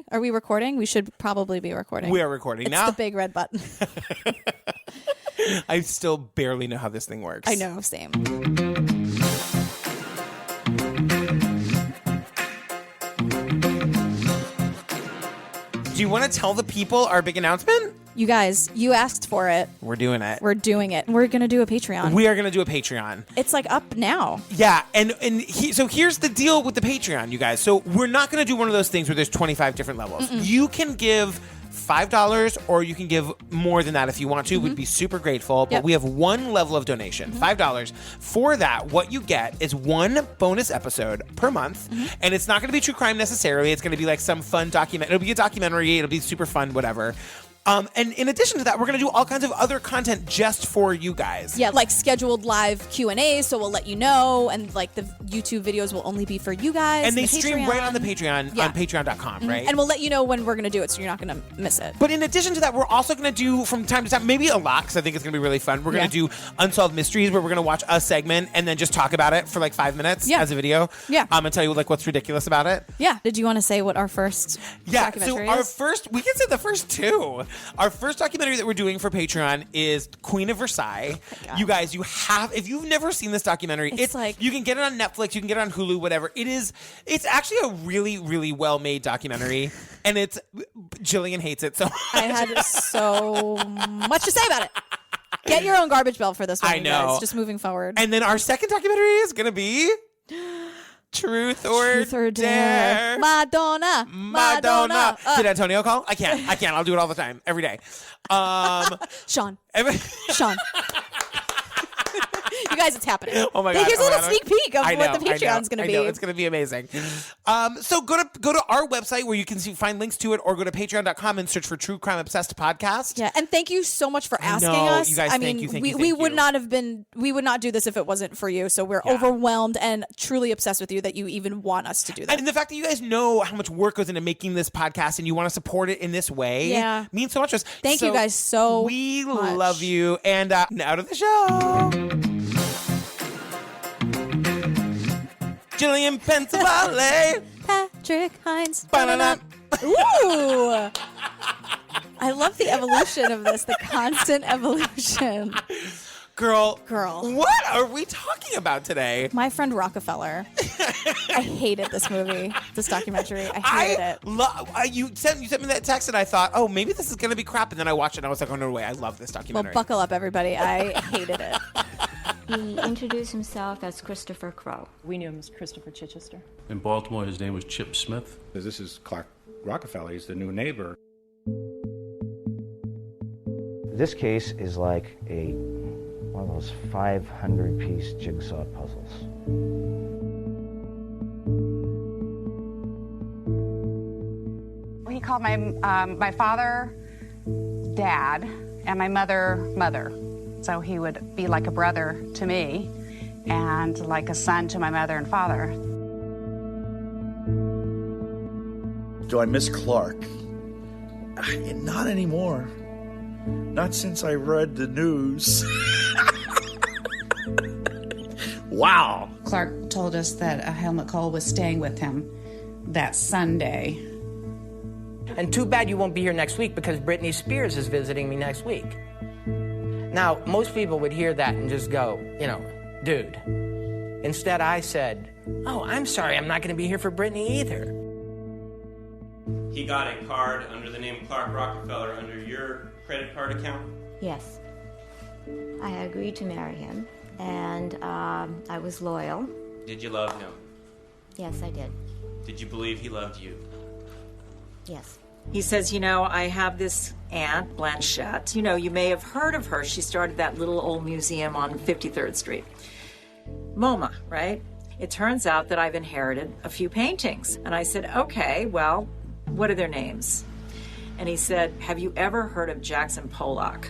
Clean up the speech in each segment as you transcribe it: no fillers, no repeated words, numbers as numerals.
we? Are we recording? We should probably be recording. We are recording now. It's the big red button. I still barely know how this thing works. I know, same. Do you want to tell the people our big announcement? You guys, you asked for it. We're doing it. We're doing it. We're going to do a Patreon. We are going to do a Patreon. It's like up now. Yeah, so here's the deal with the Patreon, you guys. So we're not going to do one of those things where there's 25 different levels. You can give $5 or you can give more than that if you want to. We'd be super grateful. But we have one level of donation, $5. For that, what you get is one bonus episode per month. And it's not going to be true crime necessarily. It's going to be like some fun documentary. It'll be a documentary. It'll be super fun, whatever. And in addition to that, we're going to do all kinds of other content just for you guys. Yeah, like scheduled live Q&A, so we'll let you know. And like the YouTube videos will only be for you guys. And they stream right on the Patreon, on patreon.com, right? And we'll let you know when we're going to do it, so you're not going to miss it. But in addition to that, we're also going to do from time to time, maybe a lot, because I think it's going to be really fun. We're going to do Unsolved Mysteries, where we're going to watch a segment and then just talk about it for like 5 minutes as a video. Yeah. And tell you like what's ridiculous about it. Yeah. Did you want to say what our first documentary is? We can say the first two. Our first documentary that we're doing for Patreon is Queen of Versailles. Oh, you guys, if you've never seen this documentary, it's like, you can get it on Netflix, you can get it on Hulu, whatever. It's actually a really, really well-made documentary, and Jillian hates it so much. I had so much to say about it. Get your own garbage bell for this one, I know. guys, just moving forward. And then our second documentary is going to be Truth or Dare. Madonna. Did Antonio call? I can't. I'll do it all the time, every day. Sean. You guys, it's happening. Oh my God. Here's a little sneak peek of what the Patreon's going to be. It's going to be amazing. So go to our website where you can find links to it, or go to patreon.com and search for True Crime Obsessed Podcast. Yeah, and thank you so much for asking us. You guys, thank you. We would not do this if it wasn't for you. So we're overwhelmed and truly obsessed with you that you even want us to do that. And the fact that you guys know how much work goes into making this podcast and you want to support it in this way means so much to us. Thank you guys so much. We love you. And now to the show. Jillian Pensavalle. Patrick Hines. Ba-na-na. Ooh. I love the evolution of this, the constant evolution. Girl. What are we talking about today? My Friend Rockefeller. I hated this movie, this documentary. I hated it. You sent me that text and I thought, oh, maybe this is going to be crap. And then I watched it and I was like, oh, no way. I love this documentary. Well, buckle up, everybody. I hated it. He introduced himself as Christopher Crowe. We knew him as Christopher Chichester. In Baltimore, his name was Chip Smith. This is Clark Rockefeller. He's the new neighbor. This case is like one of those 500-piece jigsaw puzzles. He called my father Dad and my mother. So he would be like a brother to me and like a son to my mother and father. Do I miss Clark? Not anymore. Not since I read the news. Wow. Clark told us that Helmut Kohl was staying with him that Sunday. And too bad you won't be here next week because Britney Spears is visiting me next week. Now, most people would hear that and just go, dude. Instead, I said, oh, I'm sorry, I'm not going to be here for Britney either. He got a card under the name Clark Rockefeller under your credit card account? Yes. I had agreed to marry him, and I was loyal. Did you love him? Yes, I did. Did you believe he loved you? Yes. He says, I have this aunt, Blanchette. You may have heard of her. She started that little old museum on 53rd Street. MoMA, right? It turns out that I've inherited a few paintings. And I said, okay, well, what are their names? And he said, have you ever heard of Jackson Pollock?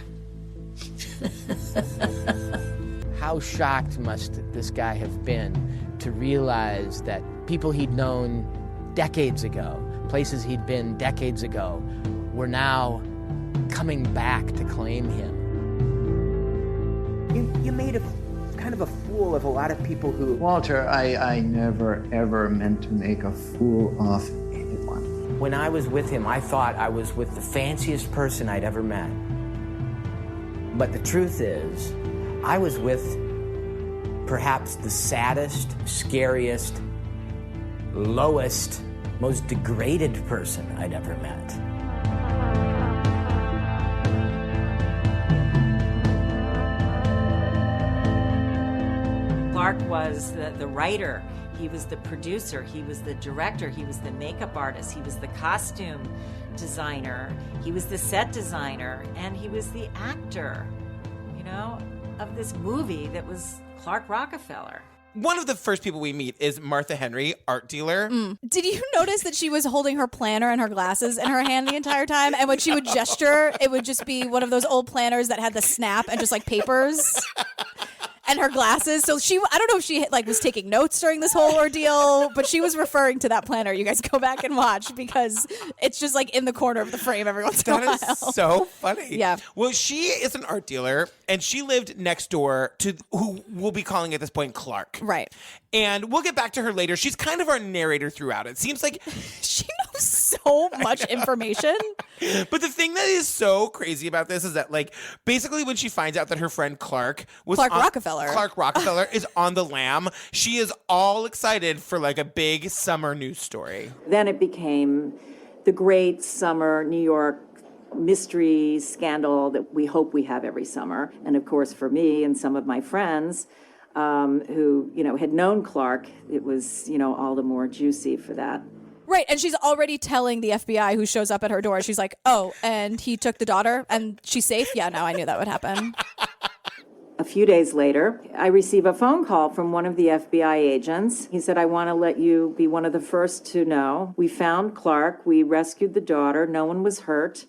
How shocked must this guy have been to realize that people he'd known decades ago, places he'd been decades ago, were now coming back to claim him. You made kind of a fool of a lot of people who... Walter, I never, ever meant to make a fool of anyone. When I was with him, I thought I was with the fanciest person I'd ever met. But the truth is, I was with perhaps the saddest, scariest, lowest, most degraded person I'd ever met. Clark was the writer, he was the producer, he was the director, he was the makeup artist, he was the costume designer, he was the set designer, and he was the actor, of this movie that was Clark Rockefeller. One of the first people we meet is Martha Henry, art dealer. Did you notice that she was holding her planner and her glasses in her hand the entire time? And when she would gesture, it would just be one of those old planners that had the snap and just like papers. And her glasses. So I don't know if she was taking notes during this whole ordeal, but she was referring to that planner. You guys go back and watch because it's just like in the corner of the frame every once in a while. That is so funny. Yeah. Well, she is an art dealer, and she lived next door to who we'll be calling at this point Clark. Right. And we'll get back to her later. She's kind of our narrator throughout. It seems like she knows so much information. But the thing that is so crazy about this is that, basically when she finds out that her friend Clark Rockefeller is on the lam, she is all excited for a big summer news story. Then it became the great summer New York mystery scandal that we hope we have every summer. And of course, for me and some of my friends who, had known Clark, it was, all the more juicy for that. Right. And she's already telling the FBI who shows up at her door. She's like, oh, and he took the daughter and she's safe? Yeah, no, I knew that would happen. A few days later, I receive a phone call from one of the FBI agents. He said, I want to let you be one of the first to know. We found Clark. We rescued the daughter. No one was hurt.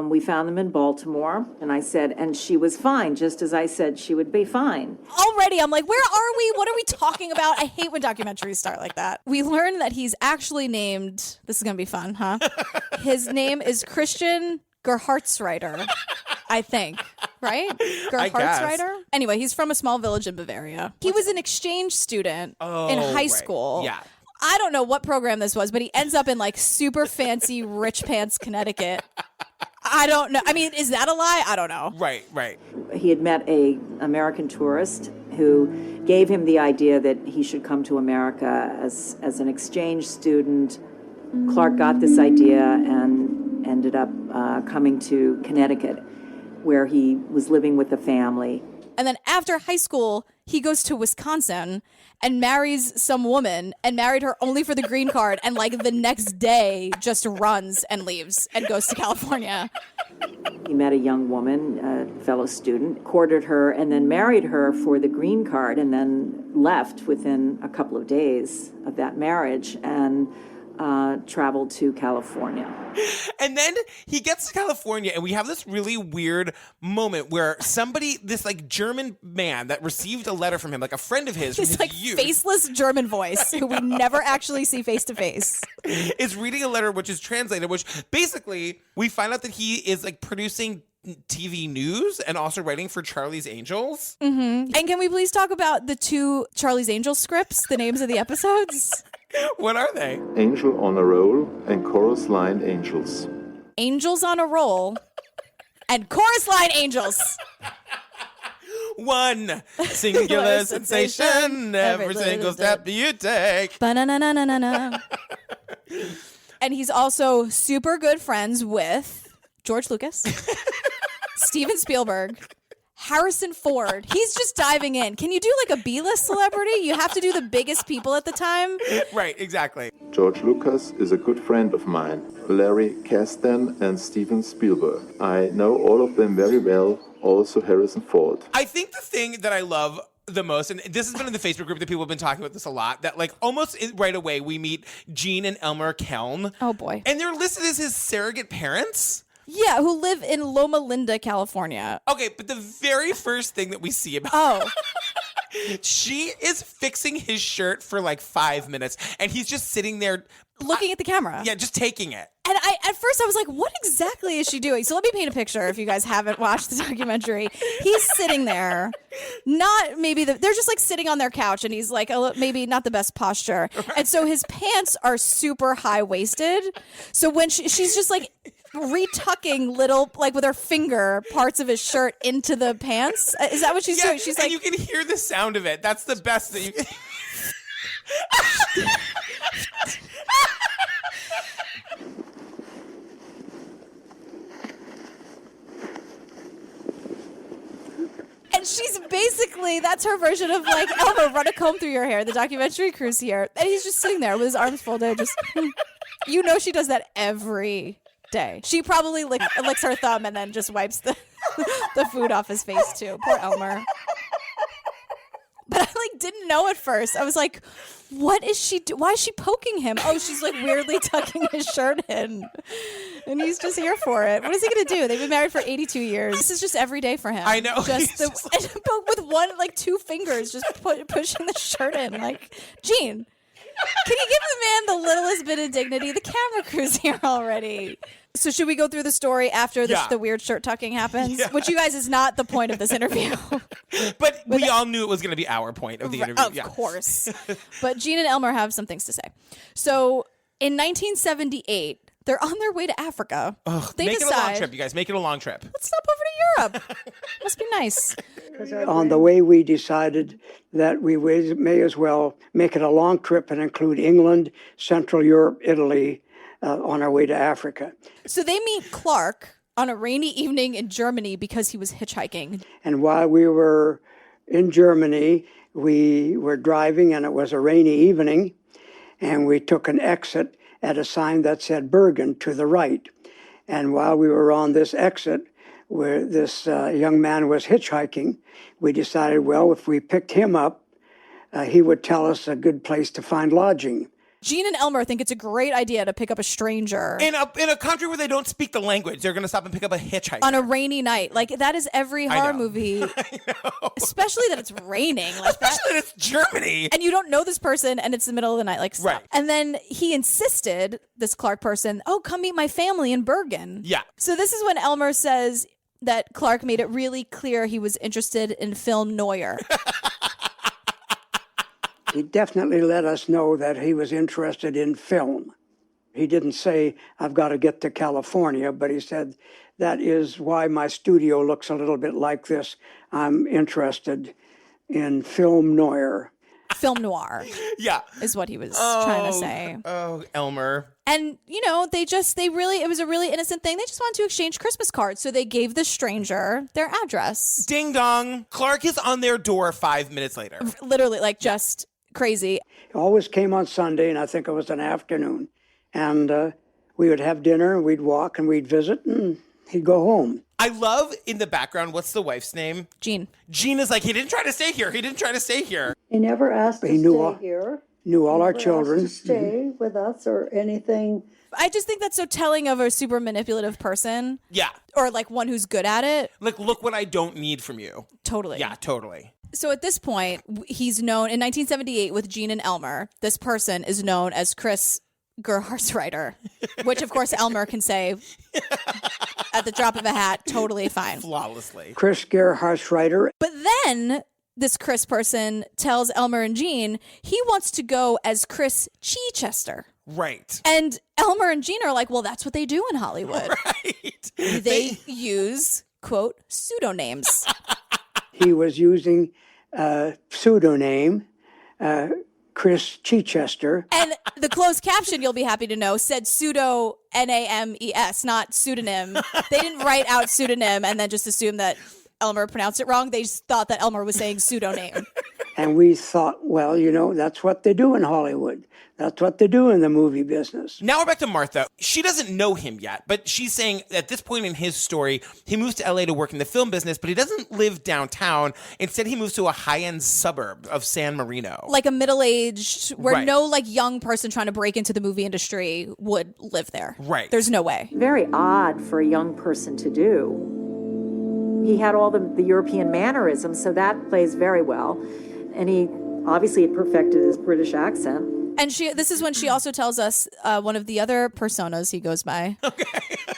We found them in Baltimore. And I said, and she was fine, just as I said she would be fine. Already, I'm like, where are we? What are we talking about? I hate when documentaries start like that. We learn that he's actually named, this is going to be fun, huh? His name is Christian Gerhartsreiter, I think, right? Gerhartsreiter? Anyway, he's from a small village in Bavaria. He was an exchange student in high school. Yeah. I don't know what program this was, but he ends up in super fancy Rich Pants, Connecticut. I don't know. I mean, is that a lie? I don't know. Right. He had met a American tourist who gave him the idea that he should come to America as an exchange student. Clark got this idea and ended up coming to Connecticut, where he was living with a family. And then after high school, he goes to Wisconsin and marries some woman and married her only for the green card. And the next day just runs and leaves and goes to California. He met a young woman, a fellow student, courted her and then married her for the green card and then left within a couple of days of that marriage and traveled to California. And then he gets to California and we have this really weird moment where this German man that received a letter from him, a friend of his, this faceless German voice who we never actually see face to face, is reading a letter which is translated, which basically we find out that he is producing TV news and also writing for Charlie's Angels. Mm-hmm. And can we please talk about the 2 Charlie's Angels scripts, the names of the episodes? What are they? Angel on a Roll and Chorus Line Angels. Angels on a Roll and Chorus Line Angels. One singular sensation, every single step you take. Ba-na-na-na-na-na. And he's also super good friends with George Lucas, Steven Spielberg, Harrison Ford. He's just diving in. Can you do a B-list celebrity? You have to do the biggest people at the time. Right, exactly. George Lucas is a good friend of mine. Larry Kasdan and Steven Spielberg. I know all of them very well, also Harrison Ford. I think the thing that I love the most, and this has been in the Facebook group that people have been talking about this a lot, that almost right away we meet Gene and Elmer Keln. Oh boy. And they're listed as his surrogate parents. Yeah, who live in Loma Linda, California. Okay, but the very first thing that we see about she is fixing his shirt for 5 minutes, and he's just sitting there looking at the camera. Yeah, just taking it. And at first I was like, what exactly is she doing? So let me paint a picture if you guys haven't watched the documentary. He's sitting there, they're just like sitting on their couch and he's like, maybe not the best posture. And so his pants are super high-waisted. So when she's just like retucking little, like with her finger, parts of his shirt into the pants. Is that what she's doing? She's like, you can hear the sound of it. That's the best that you can. And she's basically, that's her version of like, Elmer, run a comb through your hair. The documentary crew's here. And he's just sitting there with his arms folded. Just, she does that every day. She probably licks her thumb and then just wipes the food off his face too. Poor Elmer. But I didn't know at first. I was like, what is she why is she poking him? Oh, she's like weirdly tucking his shirt in. And he's just here for it. What is he going to do? They've been married for 82 years. This is just every day for him. I know. With one, two fingers, just pushing the shirt in. Like, Gene, can you give the man the littlest bit of dignity? The camera crew's here already. So should we go through the story after the weird shirt tucking happens? Yeah. Which, you guys, is not the point of this interview. But we all knew it was going to be our point of the interview. Of course. But Gene and Elmer have some things to say. So in 1978, they're on their way to Africa. Make it a long trip, you guys. Make it a long trip. Let's stop over to Europe. Must be nice. On the way, we decided that we may as well make it a long trip and include England, Central Europe, Italy, on our way to Africa. So they meet Clark on a rainy evening in Germany because he was hitchhiking. And while we were in Germany, we were driving, and it was a rainy evening, and we took an exit at a sign that said Bergen to the right. And while we were on this exit, where this young man was hitchhiking, we decided, well, if we picked him up, he would tell us a good place to find lodging. Gene and Elmer think it's a great idea to pick up a stranger. In a country where they don't speak the language, they're going to stop and pick up a hitchhiker. On a rainy night. Like, that is every horror movie. I know. Especially that it's raining. Especially that it's Germany. And you don't know this person, and it's the middle of the night. Like, stop. Right. And then he insisted, this Clark person, come meet my family in Bergen. Yeah. So this is when Elmer says that Clark made it really clear he was interested in film noir. He definitely let us know that he was interested in film. He didn't say, I've got to get to California, but he said, that is why my studio looks a little bit like this. I'm interested in film noir. Film noir. Yeah. Is what he was trying to say. Oh, Elmer. And, it was a really innocent thing. They just wanted to exchange Christmas cards. So they gave the stranger their address. Ding dong. Clark is on their door 5 minutes later. Literally, just crazy. It always came on Sunday, and I think it was an afternoon. And we would have dinner, and we'd walk, and we'd visit, and he'd go home. I love in the background, what's the wife's name? Jean. Jean is like, he didn't try to stay here. He didn't try to stay here. He never asked to stay here. Knew all our children. To stay with us or anything. I just think that's so telling of a super manipulative person. Yeah. Or one who's good at it. Like, look what I don't need from you. Totally. Yeah, totally. So at this point, he's known in 1978 with Gene and Elmer. This person is known as Chris Gerhartsreiter, which of course Elmer can say at the drop of a hat, totally fine. Flawlessly. Chris Gerhartsreiter. But then this Chris person tells Elmer and Gene he wants to go as Chris Chichester. Right. And Elmer and Gene are like, well, that's what they do in Hollywood. Right. They use, quote, pseudonyms. He was using a pseudonym, Chris Chichester. And the closed caption, you'll be happy to know, said pseudo NAMES, not pseudonym. They didn't write out pseudonym and then just assume that Elmer pronounced it wrong. They just thought that Elmer was saying pseudonym. And we thought, well, that's what they do in Hollywood. That's what they do in the movie business. Now we're back to Martha. She doesn't know him yet, but she's saying at this point in his story, he moves to LA to work in the film business, but he doesn't live downtown. Instead, he moves to a high-end suburb of San Marino. Like a middle-aged, where no young person trying to break into the movie industry would live there. Right. There's no way. Very odd for a young person to do. He had all the European mannerisms, so that plays very well. And he obviously had perfected his British accent. And this is when she also tells us one of the other personas he goes by.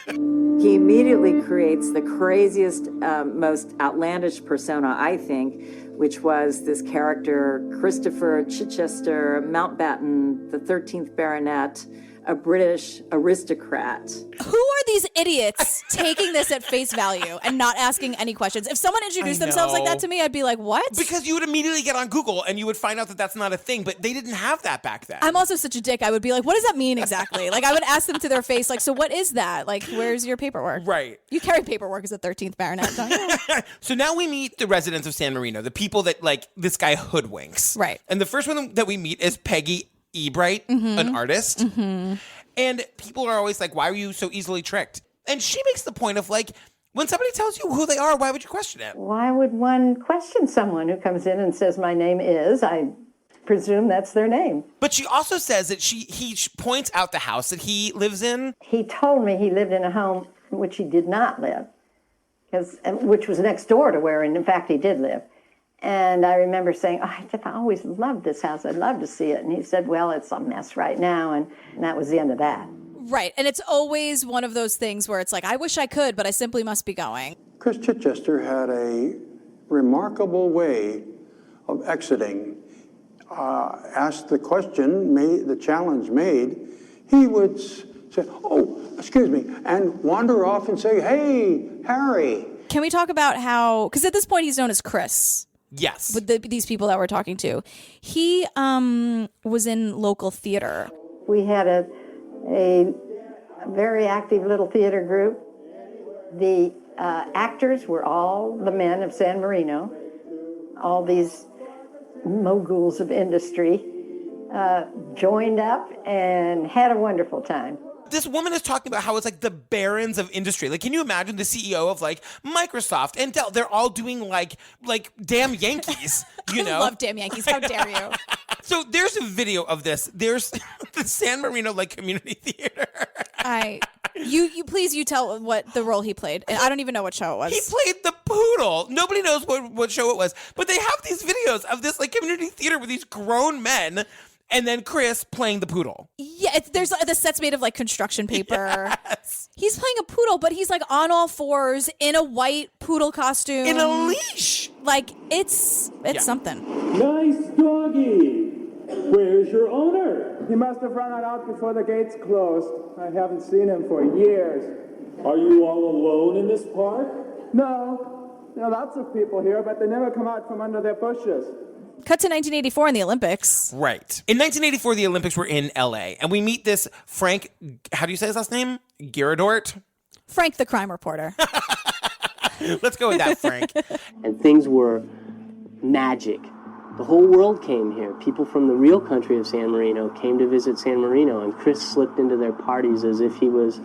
He immediately creates the craziest, most outlandish persona, I think, which was this character, Christopher Chichester Mountbatten, the 13th Baronet, a British aristocrat. Who are these idiots taking this at face value and not asking any questions? If someone introduced themselves like that to me, I'd be like, what? Because you would immediately get on Google and you would find out that that's not a thing, but they didn't have that back then. I'm also such a dick. I would be like, what does that mean exactly? Like, I would ask them to their face, like, so what is that? Like, where's your paperwork? Right. You carry paperwork as a 13th Baronet, don't you? So now we meet the residents of San Marino, the people that, like, this guy hoodwinks. Right. And the first one that we meet is Peggy Ebright, an artist. And people are always like, why are you so easily tricked? And she makes the point of, like, when somebody tells you who they are, why would you question it? Why would one question someone who comes in and says, my name is, I presume that's their name. But she also says that he points out the house that he lives in. He told me he lived in a home in which he did not live, which was next door to where, in fact, he did live. And I remember saying, I always loved this house. I'd love to see it. And he said, well, it's a mess right now. And that was the end of that. Right. And it's always one of those things where it's like, I wish I could, but I simply must be going. Chris Chichester had a remarkable way of exiting. Asked the question, the challenge made, he would say, oh, excuse me, and wander off and say, hey, Harry. Can we talk about how, because at this point he's known as Chris. Yes. With these people that we're talking to. He was in local theater. We had a very active little theater group. The actors were all the men of San Marino, all these moguls of industry, joined up and had a wonderful time. This woman is talking about how it's like the barons of industry. Like, can you imagine the CEO of like Microsoft and Dell? They're all doing like damn Yankees, you know? I love damn Yankees. How dare you? So there's a video of this. There's the San Marino like community theater. You tell what the role he played. And I don't even know what show it was. He played the poodle. Nobody knows what show it was. But they have these videos of this like community theater with these grown men. And then Chris playing the poodle. Yeah, there's the set's made of like construction paper. Yes. He's playing a poodle, but he's like on all fours in a white poodle costume. In a leash. Like it's something. Nice doggy. Where's your owner? He must have run out before the gates closed. I haven't seen him for years. Are you all alone in this park? No. There are lots of people here, but they never come out from under their bushes. Cut to 1984 in the Olympics. Right. In 1984, the Olympics were in L.A., and we meet this Frank, how do you say his last name? Gerhardsreiter? Frank the crime reporter. Let's go with that, Frank. And things were magic. The whole world came here. People from the real country of San Marino came to visit San Marino, and Chris slipped into their parties as if he was,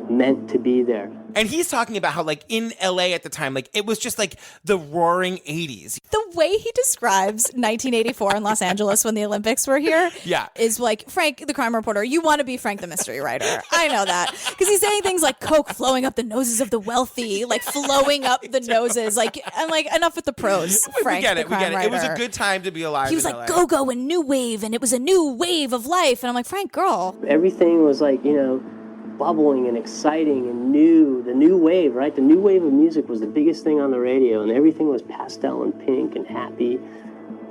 meant to be there. And he's talking about how, like, in L.A. at the time, like, it was just, like, the roaring 80s. The way he describes 1984 in Los Angeles when the Olympics were here is like, Frank, the crime reporter, you want to be Frank the mystery writer. I know that. Because he's saying things like Coke flowing up the noses of the wealthy, like, flowing up the noses. Like, I'm like, enough with the prose, Frank, we get it. writer. It was a good time to be alive. He was like, go-go and new wave, and it was a new wave of life. And I'm like, Frank, girl. Everything was like, bubbling and exciting and new. The new wave, right? The new wave of music was the biggest thing on the radio, and everything was pastel and pink and happy.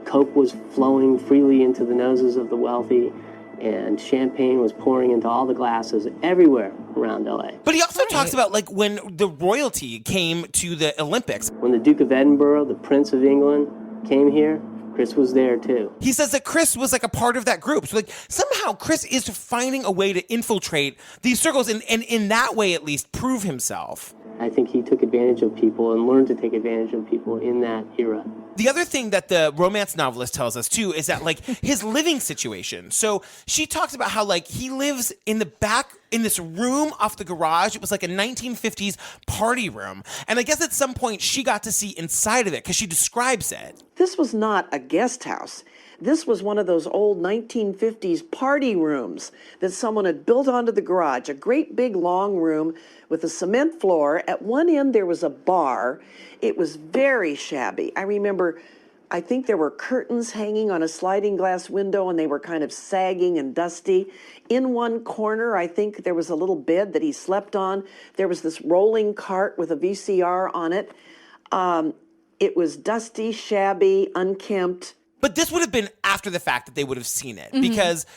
Coke was flowing freely into the noses of the wealthy, and champagne was pouring into all the glasses everywhere around LA. But he also talks about, like, when the royalty came to the Olympics. When the Duke of Edinburgh, the Prince of England, came here, Chris was there too. He says that Chris was like a part of that group. So like somehow Chris is finding a way to infiltrate these circles and in that way at least prove himself. I think he took advantage of people and learned to take advantage of people in that era. The other thing that the romance novelist tells us too is that like his living situation. So she talks about how like he lives in the back in this room off the garage. It was like a 1950s party room. And I guess at some point she got to see inside of it because she describes it. This was not a guest house. This was one of those old 1950s party rooms that someone had built onto the garage, a great big long room with a cement floor. At one end there was a bar. It was very shabby. I remember I think there were curtains hanging on a sliding glass window, and they were kind of sagging and dusty. In one corner, I think there was a little bed that he slept on. There was this rolling cart with a VCR on it. It was dusty, shabby, unkempt. But this would have been after the fact that they would have seen it, because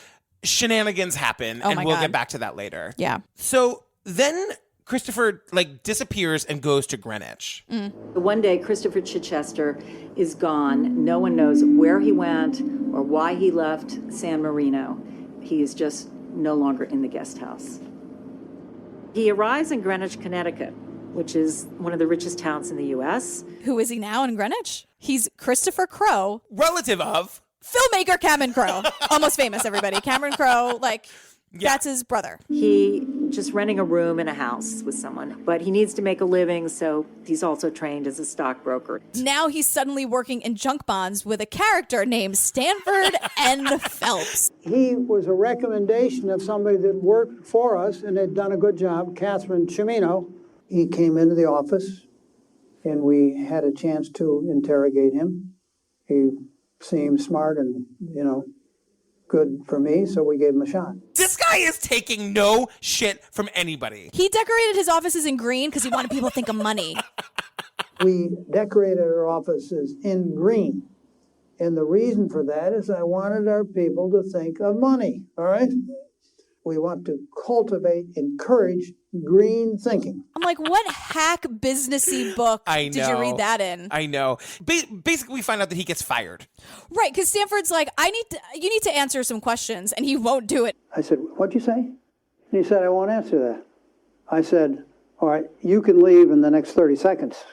shenanigans happen, and we'll get back to that later. Yeah. So then Christopher disappears and goes to Greenwich. One day, Christopher Chichester is gone. No one knows where he went or why he left San Marino. He is just no longer in the guest house. He arrives in Greenwich, Connecticut, which is one of the richest towns in the U.S. Who is he now in Greenwich? He's Christopher Crowe. Relative of? Filmmaker Cameron Crowe. Almost famous, everybody. Cameron Crowe, that's his brother. He just renting a room in a house with someone, but he needs to make a living, so he's also trained as a stockbroker. Now he's suddenly working in junk bonds with a character named Stanford N. Phelps. He was a recommendation of somebody that worked for us and had done a good job, Catherine Cimino. He came into the office, and we had a chance to interrogate him. He seemed smart and, good for me, so we gave him a shot. This guy is taking no shit from anybody. He decorated his offices in green because he wanted people to think of money. We decorated our offices in green. And the reason for that is I wanted our people to think of money, all right? We want to cultivate, encourage green thinking. I'm like, what hack businessy book did you read that in? I know. Basically, we find out that he gets fired. Right, because Stanford's like, you need to answer some questions, and he won't do it. I said, what'd you say? And he said, I won't answer that. I said, all right, you can leave in the next 30 seconds.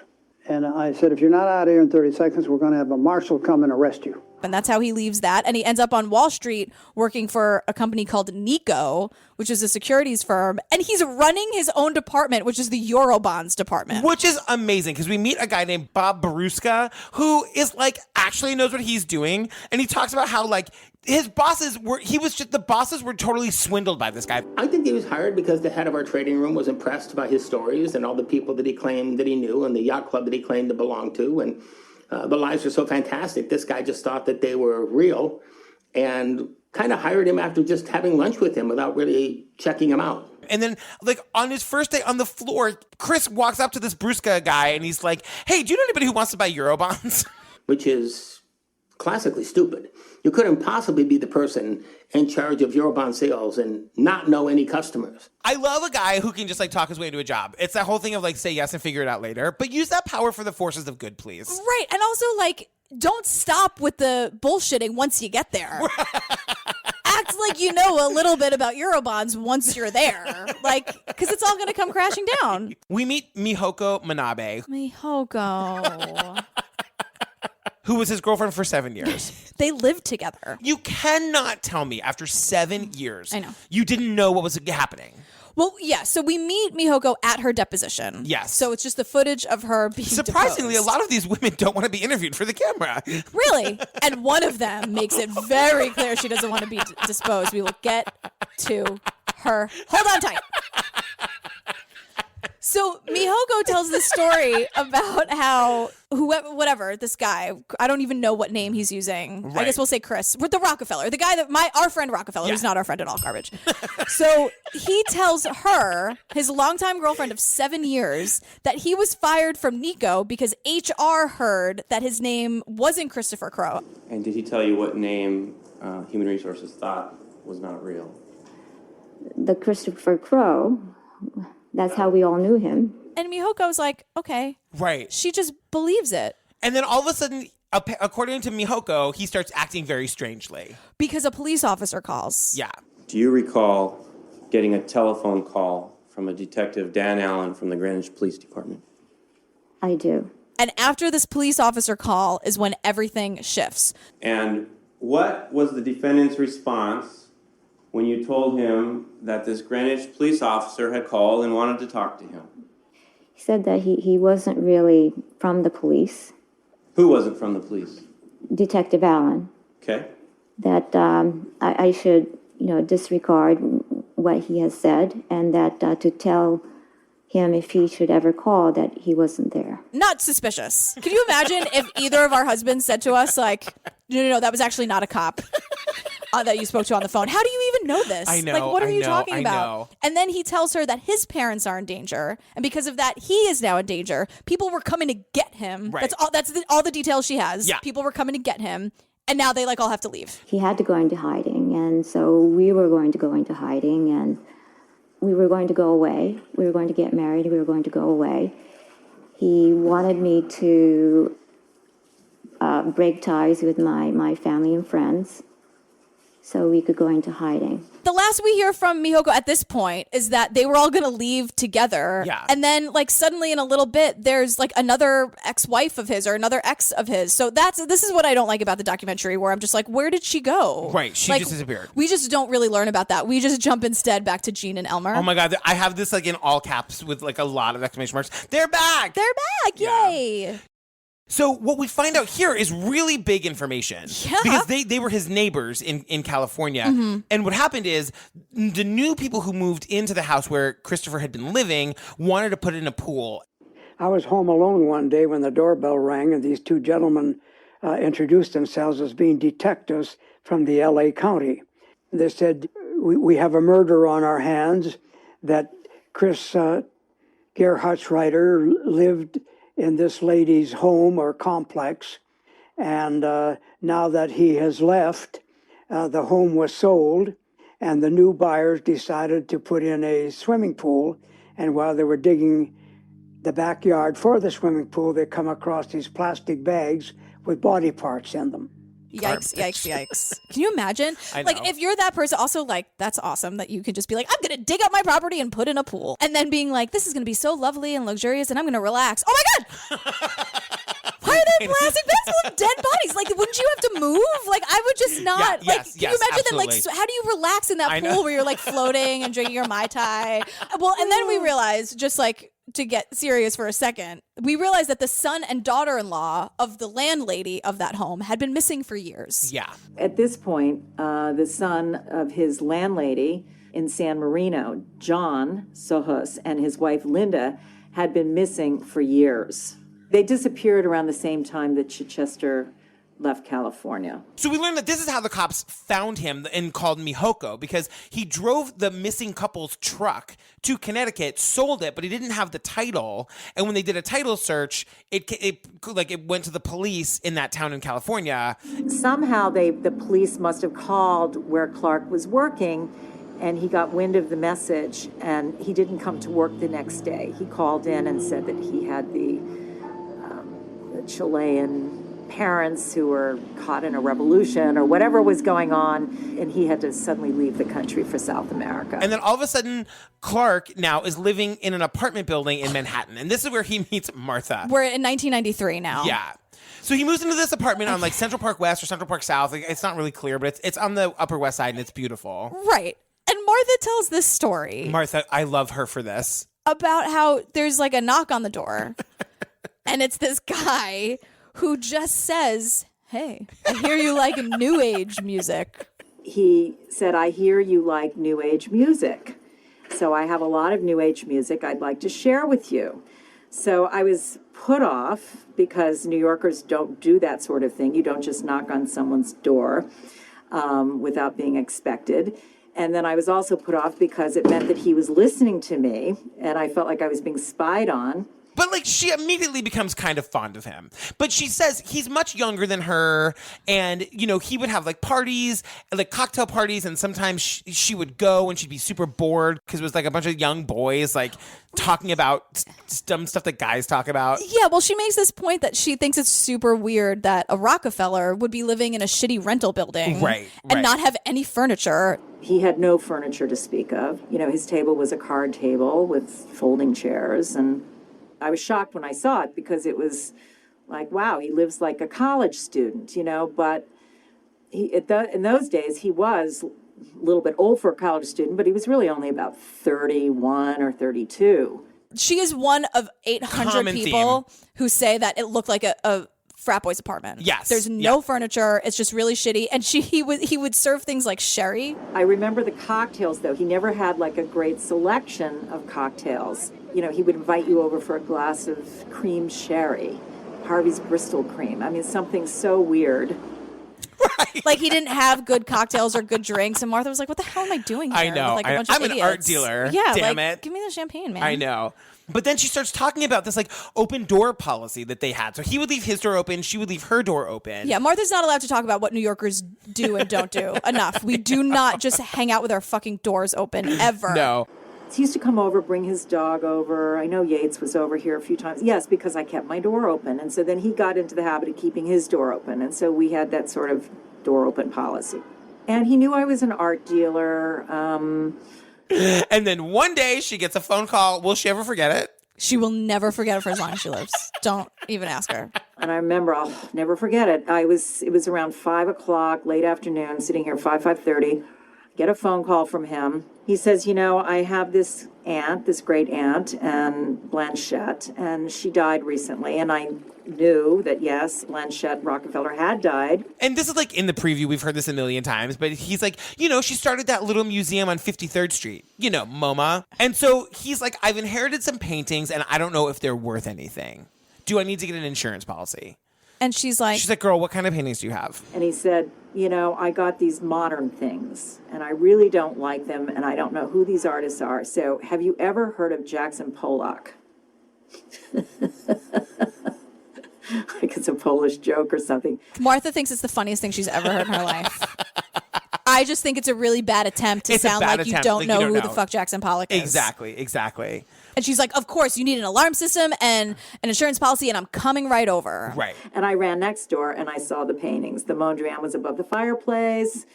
And I said, if you're not out of here in 30 seconds, we're going to have a marshal come and arrest you. And that's how he leaves that. And he ends up on Wall Street working for a company called Nikko, which is a securities firm. And he's running his own department, which is the Eurobonds department. Which is amazing because we meet a guy named Bob Baruska who is actually knows what he's doing. And he talks about how his bosses the bosses were totally swindled by this guy. I think he was hired because the head of our trading room was impressed by his stories and all the people that he claimed that he knew and the yacht club that he claimed to belong to. And the lives were so fantastic. This guy just thought that they were real and kind of hired him after just having lunch with him without really checking him out. And then, on his first day on the floor, Chris walks up to this Bruska guy and he's like, hey, do you know anybody who wants to buy Eurobonds? Which is classically stupid. You couldn't possibly be the person in charge of Eurobond sales and not know any customers. I love a guy who can just talk his way into a job. It's that whole thing of say yes and figure it out later, but use that power for the forces of good, please. Right. And also don't stop with the bullshitting once you get there. Act like you know a little bit about Eurobonds once you're there. Because it's all going to come crashing down. We meet Mihoko Manabe. Mihoko. Who was his girlfriend for 7 years. They lived together. You cannot tell me after 7 years I know. You didn't know what was happening. Well, yeah, so we meet Mihoko at her deposition. Yes. So it's just the footage of her being Surprisingly, deposed. a lot of these women don't want to be interviewed for the camera. Really? And one of them makes it very clear she doesn't want to be disposed. We will get to her. Hold on tight. So Mihoko tells the story about how whatever this guy, I don't even know what name he's using. Right. I guess we'll say Chris. With the Rockefeller, the guy our friend Rockefeller, who's not our friend at all, garbage. So he tells her, his longtime girlfriend of 7 years, that he was fired from Nikko because HR heard that his name wasn't Christopher Crowe. And did he tell you what name Human Resources thought was not real? The Christopher Crowe. That's how we all knew him. And Mihoko's like, okay. Right. She just believes it. And then all of a sudden, according to Mihoko, he starts acting very strangely. Because a police officer calls. Yeah. Do you recall getting a telephone call from a detective, Dan Allen, from the Greenwich Police Department? I do. And after this police officer call is when everything shifts. And what was the defendant's response when you told him that this Greenwich police officer had called and wanted to talk to him? He said that he wasn't really from the police. Who wasn't from the police? Detective Allen. Okay. That I should, disregard what he has said, and that to tell him if he should ever call that he wasn't there. Not suspicious. Can you imagine if either of our husbands said to us, like, no, that was actually not a cop that you spoke to on the phone. How do you even know this? I know. Like, what are you talking about? Know. And then he tells her that his parents are in danger. And because of that, he is now in danger. People were coming to get him. Right. That's all the details she has. Yeah. People were coming to get him. And now they all have to leave. He had to go into hiding. And so we were going to go into hiding, and we were going to go away. We were going to get married. We were going to go away. He wanted me to break ties with my family and friends so we could go into hiding. The last we hear from Mihoko at this point is that they were all going to leave together. Yeah. And then suddenly in a little bit, there's another ex-wife of his or another ex of his. So this is what I don't like about the documentary, where I'm just like, where did she go? Right. She just disappeared. We just don't really learn about that. We just jump instead back to Jean and Elmer. Oh my God. I have this in all caps with a lot of exclamation marks. They're back. They're back. Yeah. Yay. So what we find out here is really big information. Yeah. Because they were his neighbors in California. Mm-hmm. And what happened is the new people who moved into the house where Christopher had been living wanted to put in a pool. I was home alone one day when the doorbell rang, and these two gentlemen introduced themselves as being detectives from the L.A. County. They said, we have a murder on our hands, that Chris Gerhartsreiter lived in this lady's home or complex, and now that he has left, the home was sold, and the new buyers decided to put in a swimming pool, and while they were digging the backyard for the swimming pool, they come across these plastic bags with body parts in them. Yikes, yikes, yikes. Can you imagine? I know. If you're that person, also that's awesome that you could just be like, I'm going to dig up my property and put in a pool. And then being like, this is going to be so lovely and luxurious and I'm going to relax. Oh my God! Why are there plastic bags full of dead bodies? Wouldn't you have to move? I would just not. Yeah, yes, can you imagine absolutely. that? How do you relax in that pool where you're floating and drinking your Mai Tai? Well, and then we realize, just to get serious for a second, we realized that the son and daughter-in-law of the landlady of that home had been missing for years. Yeah. At this point, the son of his landlady in San Marino, John Sohus, and his wife Linda had been missing for years. They disappeared around the same time that Chichester left California. So we learned that this is how the cops found him and called Mihoko, because he drove the missing couple's truck to Connecticut, sold it, but he didn't have the title. And when they did a title search, it went to the police in that town in California. Somehow the police must have called where Clark was working, and he got wind of the message, and he didn't come to work the next day. He called in and said that he had the Chilean parents who were caught in a revolution or whatever was going on, and he had to suddenly leave the country for South America. And then all of a sudden, Clark now is living in an apartment building in Manhattan, and this is where he meets Martha. We're in 1993 now. Yeah. So he moves into this apartment on Central Park West or Central Park South. It's not really clear, but it's on the Upper West Side, and it's beautiful. Right. And Martha tells this story. Martha, I love her for this. About how there's a knock on the door, and it's this guy who just says, hey, I hear you like new age music. He said, I hear you like new age music. So I have a lot of new age music I'd like to share with you. So I was put off because New Yorkers don't do that sort of thing. You don't just knock on someone's door without being expected. And then I was also put off because it meant that he was listening to me, and I felt like I was being spied on. But she immediately becomes kind of fond of him. But she says he's much younger than her, and he would have parties, cocktail parties, and sometimes she would go and she'd be super bored because it was a bunch of young boys talking about dumb stuff that guys talk about. Yeah, well, she makes this point that she thinks it's super weird that a Rockefeller would be living in a shitty rental building, and not have any furniture. He had no furniture to speak of. His table was a card table with folding chairs, and I was shocked when I saw it because it was wow, he lives like a college student, but in those days he was a little bit old for a college student, but he was really only about 31 or 32. She is one of 800 people who say that it looked like a frat boy's apartment. Yes. There's no furniture. It's just really shitty. And he would serve things like sherry. I remember the cocktails, though. He never had a great selection of cocktails. he would invite you over for a glass of cream sherry, Harvey's Bristol cream. I mean, something so weird. Like he didn't have good cocktails or good drinks, and Martha was like, "What the hell am I doing here?" I know. With, like, a bunch of I'm an idiots. art dealer. Yeah, Damn like, it. give me the champagne, man. I know. But then she starts talking about this like open door policy that they had. So he would leave his door open, she would leave her door open. Yeah, Martha's not allowed to talk about what New Yorkers do and don't do. Enough. We do not just hang out with our fucking doors open ever. No. He used to come over, bring his dog over. I know Yates was over here a few times. Yes, because I kept my door open. And so then he got into the habit of keeping his door open. And so we had that sort of door open policy. And he knew I was an art dealer. And then one day she gets a phone call. Will she ever forget it? She will never forget it for as long as she lives. Don't even ask her. And I remember, I'll never forget it. It was around 5 o'clock, late afternoon, sitting here, 5:30. Get a phone call from him. He says, I have this aunt, this great aunt, and Blanchette, and she died recently. And I knew that, yes, Blanchette Rockefeller had died. And this is like in the preview. We've heard this a million times. But he's like, she started that little museum on 53rd Street. MoMA. And so he's like, I've inherited some paintings, and I don't know if they're worth anything. Do I need to get an insurance policy? And she's like, girl, what kind of paintings do you have? And he said, I got these modern things, and I really don't like them, and I don't know who these artists are. So have you ever heard of Jackson Pollock? Like it's a Polish joke or something. Martha thinks it's the funniest thing she's ever heard in her life. I just think it's a really bad attempt to sound like you don't know who the fuck Jackson Pollock is. Exactly. And she's like, of course, you need an alarm system and an insurance policy, and I'm coming right over. Right. And I ran next door, and I saw the paintings. The Mondrian was above the fireplace.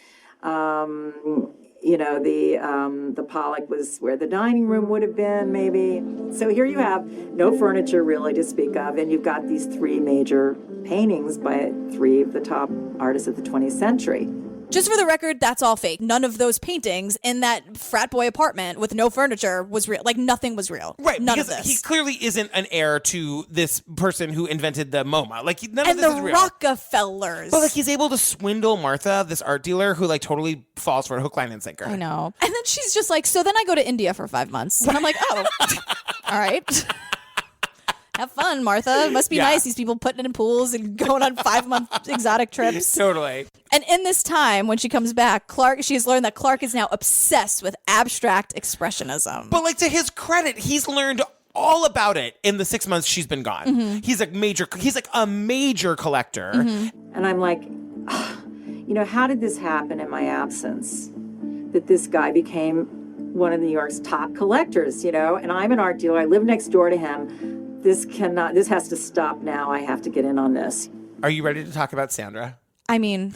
The Pollock was where the dining room would have been, maybe. So here you have no furniture really to speak of, and you've got these 3 major paintings by 3 of the top artists of the 20th century. Just for the record, that's all fake. None of those paintings in that frat boy apartment with no furniture was real. Like, nothing was real. Right. None of because this. he clearly isn't an heir to this person who invented the MoMA. Like, none of this is real. And the Rockefellers. But, he's able to swindle Martha, this art dealer, who, totally falls for a hook, line, and sinker. I know. And then she's just like, so then I go to India for 5 months. And I'm like, oh, all right. Have fun, Martha. It must be nice, these people putting it in pools and going on 5-month exotic trips. Totally. And in this time, when she comes back, she has learned that Clark is now obsessed with abstract expressionism. But, to his credit, he's learned all about it in the 6 months she's been gone. Mm-hmm. He's a major collector. Mm-hmm. And I'm like, how did this happen in my absence? That this guy became one of New York's top collectors, And I'm an art dealer. I live next door to him. This has to stop now. I have to get in on this. Are you ready to talk about Sandra? I mean,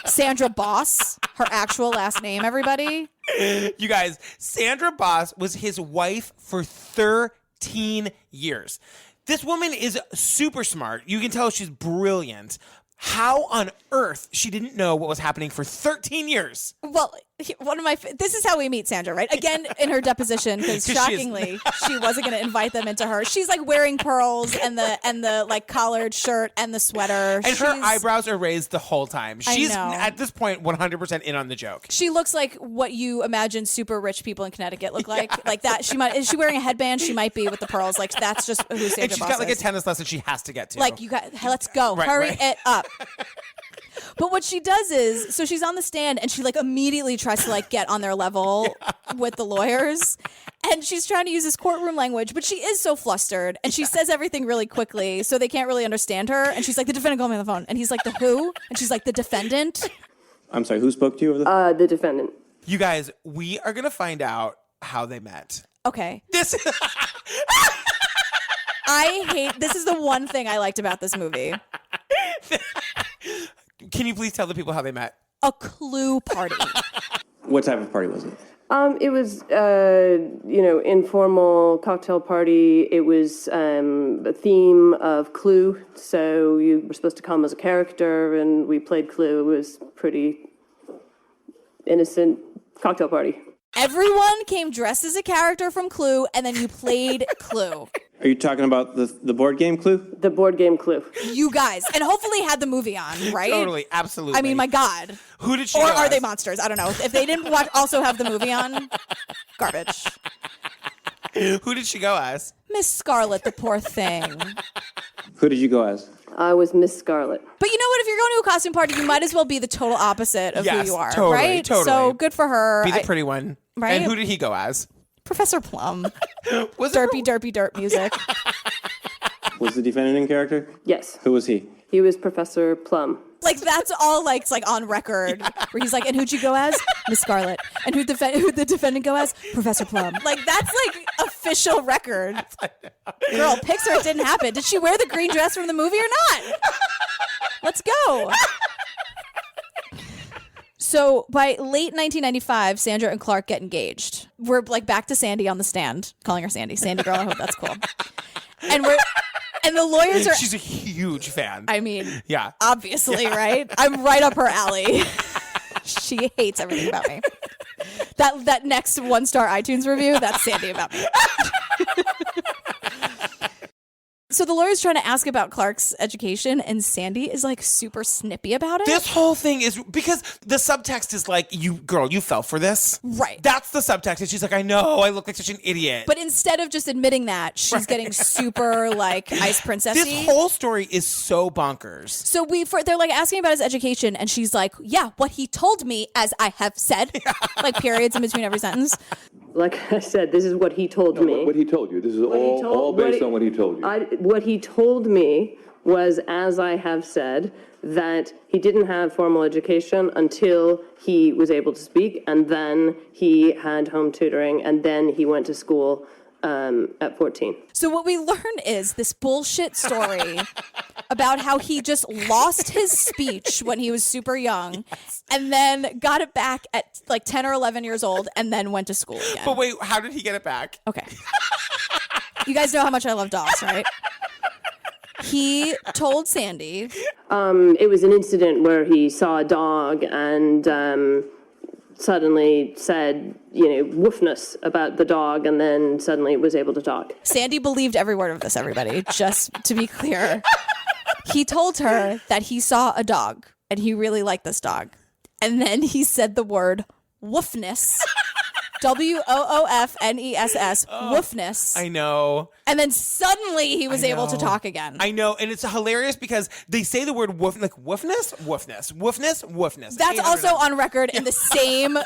Sandra Boss, her actual last name, everybody. You guys, Sandra Boss was his wife for 13 years. This woman is super smart. You can tell she's brilliant. How on earth she didn't know what was happening for 13 years? Well, this is how we meet Sandra, right? Again, in her deposition, because shockingly, she wasn't going to invite them into her. She's wearing pearls and the collared shirt and the sweater. And her eyebrows are raised the whole time. She's at this point 100% in on the joke. She looks like what you imagine super rich people in Connecticut look like. Yeah. Like that. Is she wearing a headband? She might be with the pearls. That's just who Sandra Boss is. And she's got a tennis lesson she has to get to. Let's go. Hurry it up. But what she does is, so she's on the stand and she immediately tries to get on their level with the lawyers. And she's trying to use this courtroom language, but she is so flustered and she says everything really quickly so they can't really understand her. And she's like, the defendant called me on the phone. And he's like, the who? And she's like, the defendant. I'm sorry, who spoke to you over the phone? The defendant. You guys, we are going to find out how they met. Okay. This is the one thing I liked about this movie. Can you please tell the people how they met? A Clue party. What type of party was it? It was, informal cocktail party. It was a theme of Clue. So you were supposed to come as a character, and we played Clue. It was pretty innocent cocktail party. Everyone came dressed as a character from Clue, and then you played Clue. Are you talking about the board game Clue? The board game Clue. You guys. And hopefully had the movie on, right? Totally, absolutely. I mean, my God. Who did she Or go are as? they monsters? I don't know. If they didn't also have the movie on, garbage. Who did she go as? Miss Scarlet, the poor thing. Who did you go as? I was Miss Scarlet. But you know what? If you're going to a costume party, you might as well be the total opposite of who you are, totally, right? Totally. So good for her. Be the pretty one. Right? And who did he go as? Professor Plum. Derpy, derpy, derp music. Was the defendant in character? Yes. Who was he? He was Professor Plum. Like, that's all, like, it's like on record. Where he's like, and who'd you go as? Miss Scarlet. And who'd the defendant go as? Professor Plum. Like, that's, like, official record. Girl, Pixar, it didn't happen. Did she wear the green dress from the movie or not? Let's go. So by late 1995, Sandra and Clark get engaged. We're, like, back to Sandy on the stand. Calling her Sandy. Sandy girl, I hope that's cool. And the lawyers are... She's a huge fan. I mean, yeah, obviously, right? I'm right up her alley. She hates everything about me. That next 1-star iTunes review, that's Sandy about me. So the lawyer's trying to ask about Clark's education, and Sandy is like super snippy about it. This whole thing is because the subtext is like, you fell for this. Right. That's the subtext. And she's like, I know, I look like such an idiot. But instead of just admitting that, she's getting super like ice princessy. This whole story is so bonkers. So they're like asking about his education, and she's like, yeah, what he told me, as I have said, like periods in between every sentence. Like I said, this is what he told me. What he told you. This is all based on what he told you. What he told me was, as I have said, that he didn't have formal education until he was able to speak, and then he had home tutoring, and then he went to school at 14. So what we learn is this bullshit story about how he just lost his speech when he was super young, and then got it back at like 10 or 11 years old, and then went to school again. But wait, how did he get it back? Okay. You guys know how much I love dogs, right? He told Sandy. It was an incident where he saw a dog and suddenly said, woofness about the dog, and then suddenly was able to talk. Sandy believed every word of this, everybody, just to be clear. He told her that he saw a dog, and he really liked this dog. And then he said the word woofness. WOOFNESS, woofness. I know. And then suddenly he was able to talk again. I know, and it's hilarious because they say the word woof, like woofness, woofness, woofness, woofness. That's also on record in the same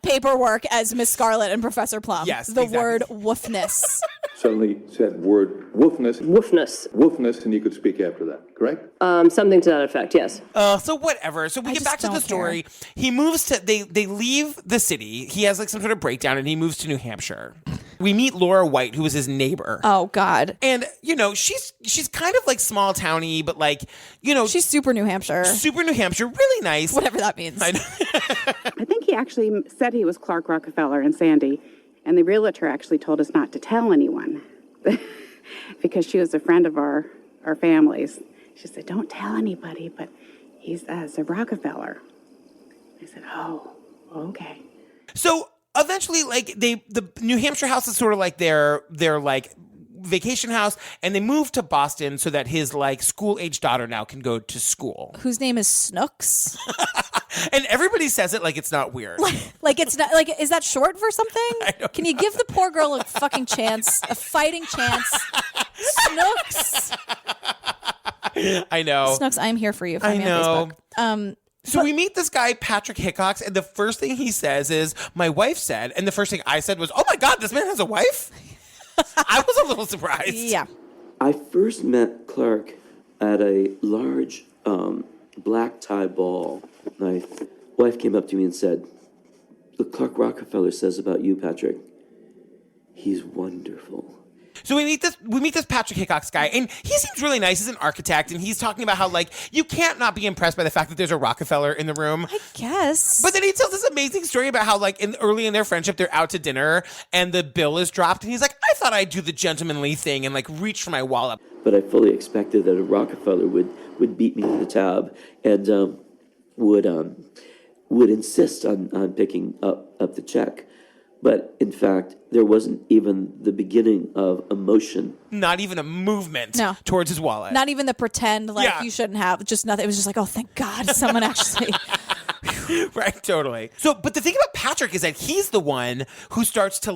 paperwork as Miss Scarlet and Professor Plum. Yes, the exactly. word woofness. Suddenly said word woofness. Woofness. Woofness, and you could speak after that, correct? Something to that effect, yes. So whatever. So we get back to the story. He moves to, they leave the city. He has like some sort of breakdown and he moves to New Hampshire. We meet Laura White, who was his neighbor. Oh, God. And, she's kind of like small towny, but like, she's super New Hampshire. Super New Hampshire. Really nice. Whatever that means. I know. I think he actually said he was Clark Rockefeller and Sandy, and the realtor actually told us not to tell anyone because she was a friend of our family's. She said, don't tell anybody, but he's a Rockefeller. I said, oh, okay. So eventually, like the New Hampshire house is sort of like their like vacation house, and they move to Boston so that his like school-age daughter now can go to school. Whose name is Snooks. And everybody says it like it's not weird. Like it's not like, is that short for something? Can you give the poor girl a fucking chance, a fighting chance? Snooks. I know. Snooks, I'm here for you. Find me on Facebook. So we meet this guy, Patrick Hickox, and the first thing he says is, my wife said, and the first thing I said was, oh my God, this man has a wife? I was a little surprised. Yeah. I first met Clark at a large black tie ball. My wife came up to me and said, look, Clark Rockefeller says about you, Patrick, he's wonderful. So we meet this Patrick Hickox guy, and he seems really nice. He's an architect, and he's talking about how, like, you can't not be impressed by the fact that there's a Rockefeller in the room. I guess. But then he tells this amazing story about how, like, early in their friendship, they're out to dinner, and the bill is dropped, and he's like, I thought I'd do the gentlemanly thing and, like, reach for my wallet. But I fully expected that a Rockefeller would beat me to the tab and would insist on picking up the check. But in fact, there wasn't even the beginning of emotion. Not even a movement towards his wallet. Not even the pretend, like, you shouldn't have. Just nothing. It was just like, oh, thank God someone actually Right, totally. So, but the thing about Patrick is that he's the one who starts to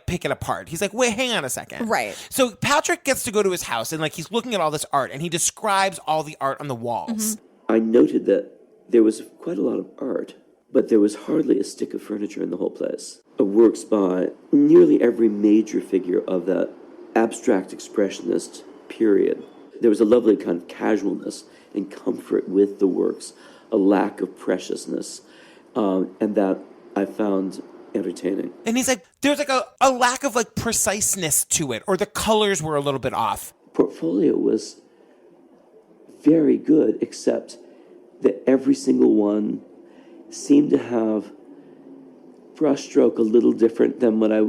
pick it apart. He's like, wait, hang on a second. Right. So Patrick gets to go to his house and like he's looking at all this art and he describes all the art on the walls. I noted that there was quite a lot of art, but there was hardly a stick of furniture in the whole place. Works by nearly every major figure of that abstract expressionist period. There was a lovely kind of casualness and comfort with the works, a lack of preciousness, and that I found entertaining. And he's like, there's like a lack of like preciseness to it, or the colors were a little bit off. Portfolio was very good, except that every single one seemed to have brushstroke a little different than what I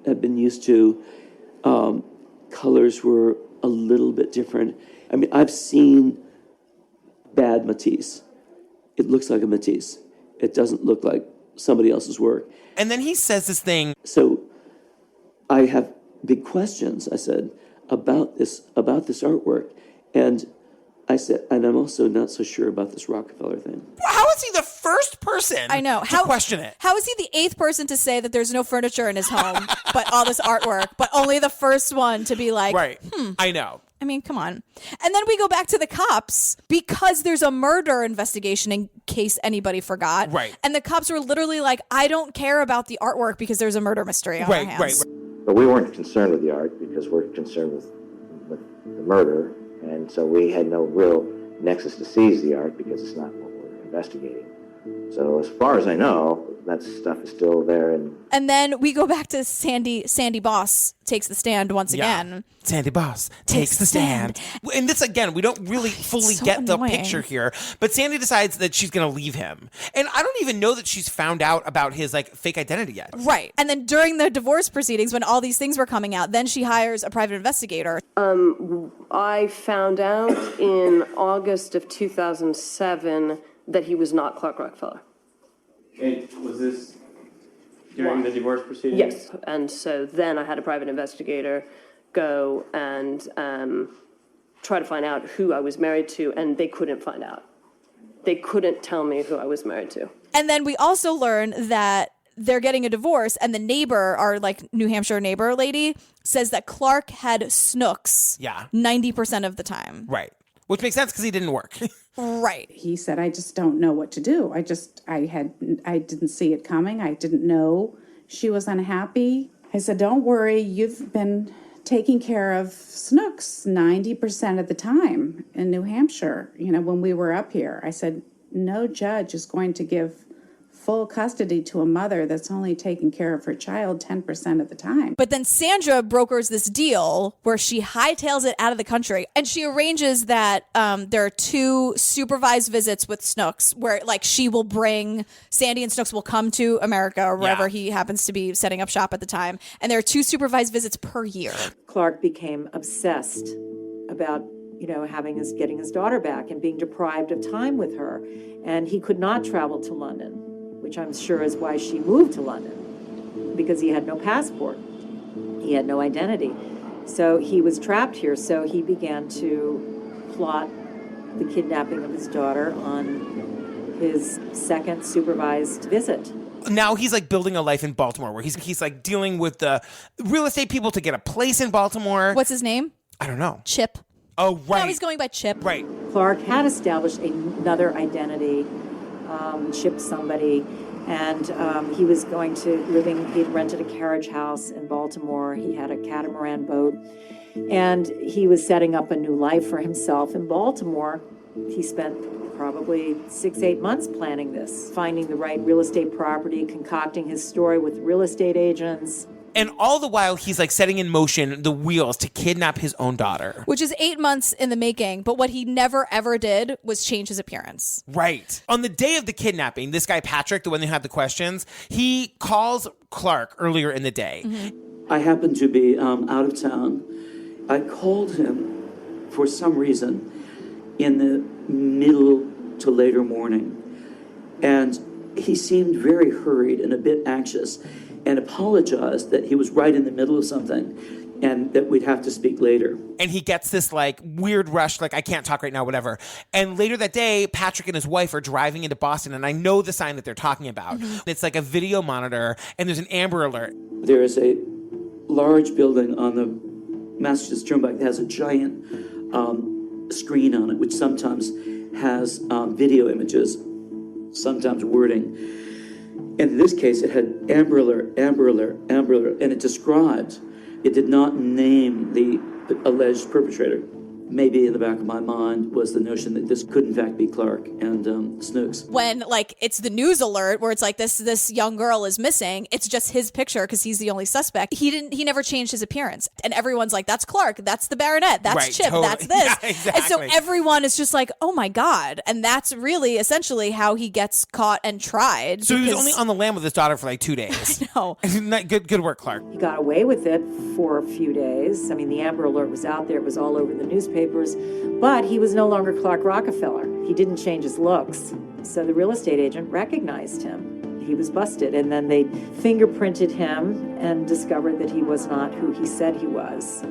had been used to. Colors were a little bit different. I mean, I've seen bad Matisse. It looks like a Matisse. It doesn't look like somebody else's work. And then he says this thing. So I have big questions, I said, about this artwork. And I said, and I'm also not so sure about this Rockefeller thing. How is he the first person to question it? How is he the 8th person to say that there's no furniture in his home, but all this artwork, but only the first one to be like, right. I know. I mean, come on. And then we go back to the cops because there's a murder investigation in case anybody forgot. Right. And the cops were literally like, I don't care about the artwork because there's a murder mystery on our hands. But we weren't concerned with the art because we're concerned with the murder. And so we had no real nexus to seize the art because it's not what we're investigating. So as far as I know, that stuff is still there. And then we go back to Sandy Boss takes the stand once again. Sandy Boss takes the stand. And this, again, we don't really fully get the picture here. But Sandy decides that she's going to leave him. And I don't even know that she's found out about his like fake identity yet. Right. And then during the divorce proceedings, when all these things were coming out, then she hires a private investigator. I found out in August of 2007 that he was not Clark Rockefeller. And was this during the divorce proceedings? Yes. And so then I had a private investigator go and try to find out who I was married to, and they couldn't find out. They couldn't tell me who I was married to. And then we also learn that they're getting a divorce, and the neighbor, our like New Hampshire neighbor lady, says that Clark had snooks 90% of the time. Right. Which makes sense because he didn't work. Right. He said, I just don't know what to do. I didn't see it coming. I didn't know she was unhappy. I said, don't worry. You've been taking care of snooks 90% of the time in New Hampshire. You know, when we were up here, I said, no judge is going to give full custody to a mother that's only taking care of her child 10% of the time. But then Sandra brokers this deal where she hightails it out of the country, and she arranges that there are 2 supervised visits with Snooks where like she will bring Sandy, and Snooks will come to America or wherever he happens to be setting up shop at the time. And there are 2 supervised visits per year. Clark became obsessed about getting his daughter back and being deprived of time with her. And he could not travel to London, which I'm sure is why she moved to London, because he had no passport. He had no identity. So he was trapped here. So he began to plot the kidnapping of his daughter on his second supervised visit. Now he's like building a life in Baltimore where he's like dealing with the real estate people to get a place in Baltimore. What's his name? I don't know. Chip. Oh, right. Now he's going by Chip. Right. Clark had established another identity, Chip somebody, and he was going to he'd rented a carriage house in Baltimore. He had a catamaran boat, and he was setting up a new life for himself in Baltimore. He spent probably 6-8 months planning this, finding the right real estate property, concocting his story with real estate agents. And all the while, he's like setting in motion the wheels to kidnap his own daughter. Which is 8 months in the making. But what he never, ever did was change his appearance. Right. On the day of the kidnapping, this guy, Patrick, the one who had the questions, he calls Clark earlier in the day. Mm-hmm. I happened to be out of town. I called him for some reason in the middle to later morning. And he seemed very hurried and a bit anxious, and apologized that he was right in the middle of something. and that we'd have to speak later. And he gets this like weird rush, like I can't talk right now, whatever. And later that day, Patrick and his wife are driving into Boston, and I know the sign that they're talking about. It's like a video monitor, and there's an Amber Alert. There is a large building on the Massachusetts Turnpike that has a giant screen on it, which sometimes has video images, sometimes wording. And in this case, it had Amber Alert, Amber Alert, Amber Alert, and it described, it did not name the alleged perpetrator. Maybe in the back of my mind was the notion that this could in fact be Clark and Snooks. When like it's the news alert where it's like this young girl is missing, it's just his picture because he's the only suspect. He never changed his appearance, and everyone's like, that's Clark, that's the baronet, that's Right, Chip, totally. that's this. Yeah, exactly. And so everyone is just like, oh my God. And that's really essentially how he gets caught and tried. So he was only on the lam with his daughter for like 2 days. No. Good work, Clark. He got away with it for a few days. I mean, the Amber Alert was out there. It was all over the newspapers. But he was no longer Clark Rockefeller. He didn't change his looks. So the real estate agent recognized him. He was busted. And then they fingerprinted him and discovered that he was not who he said he was.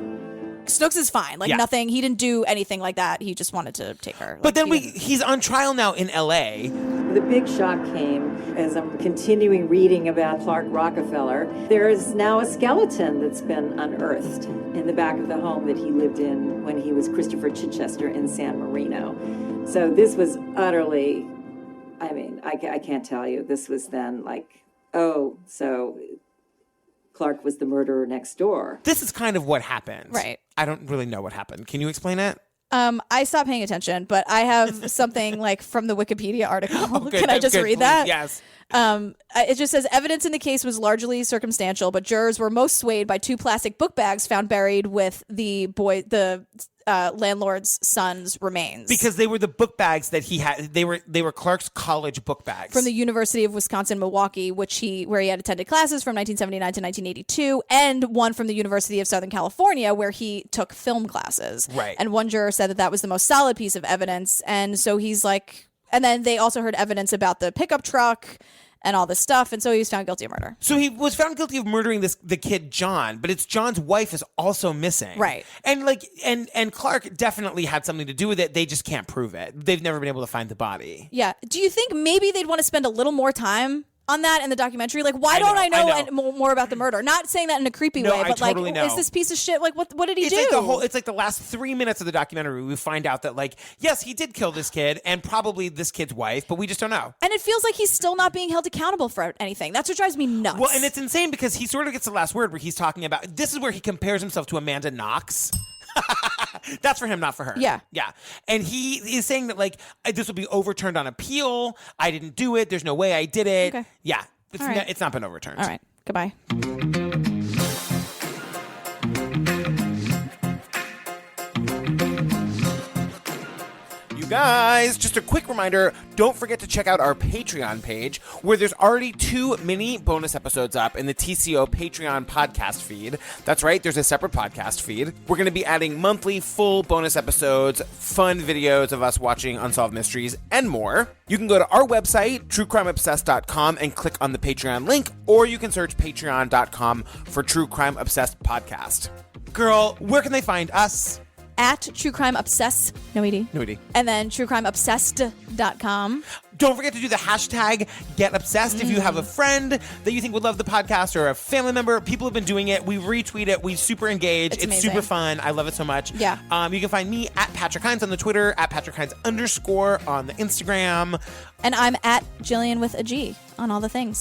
Snooks is fine. Like nothing. He didn't do anything like that. He just wanted to take her. But then he's on trial now in L.A. The big shock came as I'm continuing reading about Clark Rockefeller. There is now a skeleton that's been unearthed in the back of the home that he lived in when he was Christopher Chichester in San Marino. So this was utterly, I mean, I can't tell you. This was then like, oh, so Clark was the murderer next door. This is kind of what happened. Right. I don't really know what happened. Can you explain it? I stopped paying attention, but I have something like from the Wikipedia article. Okay, Can I just read that? Yes. It just says evidence in the case was largely circumstantial, but jurors were most swayed by 2 plastic book bags found buried with the landlord's son's remains. Because they were the book bags that he had. They were Clark's college book bags From the University of Wisconsin-Milwaukee, where he had attended classes from 1979 to 1982, and one from the University of Southern California, where he took film classes. Right. And one juror said that was the most solid piece of evidence, and so he's like, and then they also heard evidence about the pickup truck and all this stuff, and so he was found guilty of murder. So he was found guilty of murdering the kid John, but it's John's wife is also missing. Right. And Clark definitely had something to do with it. They just can't prove it. They've never been able to find the body. Yeah. Do you think maybe they'd want to spend a little more time on that in the documentary? Like, why don't I know more about the murder? Not saying that in a creepy way, but I totally know. Is this piece of shit, like, what did he do? It's like the last 3 minutes of the documentary, we find out that, like, yes, he did kill this kid and probably this kid's wife, but we just don't know. And it feels like he's still not being held accountable for anything. That's what drives me nuts. Well, and it's insane because he sort of gets the last word where he's talking about, this is where he compares himself to Amanda Knox. That's for him, not for her. Yeah. Yeah. And he is saying that, like, this will be overturned on appeal. I didn't do it. There's no way I did it. Okay. Yeah. Right. It's not been overturned. All right. Goodbye. You guys, just a quick reminder, don't forget to check out our Patreon page where there's already 2 mini bonus episodes up in the TCO Patreon podcast feed. That's right, there's a separate podcast feed. We're going to be adding monthly full bonus episodes, fun videos of us watching unsolved mysteries, and more. You can go to our website, truecrimeobsessed.com, and click on the Patreon link, or you can search patreon.com for True Crime Obsessed Podcast. Girl, where can they find us? At True Crime Obsess, no ED. No ED. And then truecrimeobsessed.com. Don't forget to do the hashtag #GetObsessed if you have a friend that you think would love the podcast or a family member. People have been doing it. We retweet it. We super engage. It's amazing. super fun. I love it so much. Yeah. You can find me at Patrick Hines on the Twitter, at Patrick Hines _ on the Instagram. And I'm at Jillian with a G on all the things.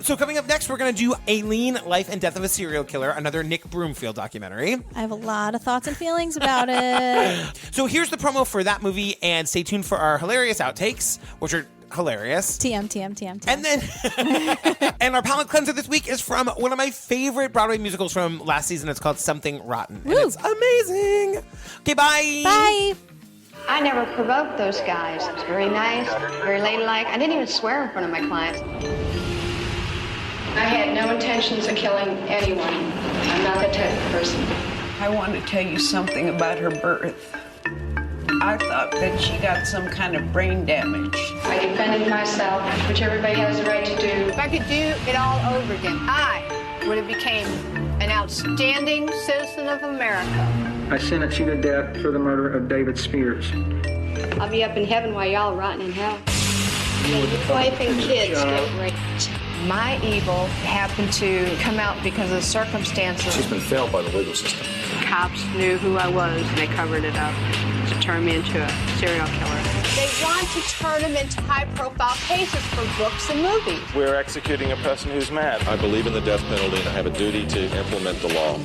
So coming up next, we're going to do Aileen, Life and Death of a Serial Killer, another Nick Broomfield documentary. I have a lot of thoughts and feelings about it. So here's the promo for that movie, and stay tuned for our hilarious outtakes, which are hilarious. TM. And then, and our palate cleanser this week is from one of my favorite Broadway musicals from last season. It's called Something Rotten. Woo. And it's amazing. Okay, bye. Bye. I never provoked those guys. It was very nice, very ladylike. I didn't even swear in front of my clients. I had no intentions of killing anyone. I'm not that type of person. I want to tell you something about her birth. I thought that she got some kind of brain damage. I defended myself, which everybody has the right to do. If I could do it all over again, I would have became an outlaw. outstanding citizen of America. I sentence you to death for the murder of David Spears. I'll be up in heaven while y'all rotting in hell. May your wife and kids get raped. My evil happened to come out because of circumstances. She's been failed by the legal system. Cops knew who I was, and they covered it up to turn me into a serial killer. They want to turn him into high-profile cases for books and movies. We're executing a person who's mad. I believe in the death penalty, and I have a duty to implement the law.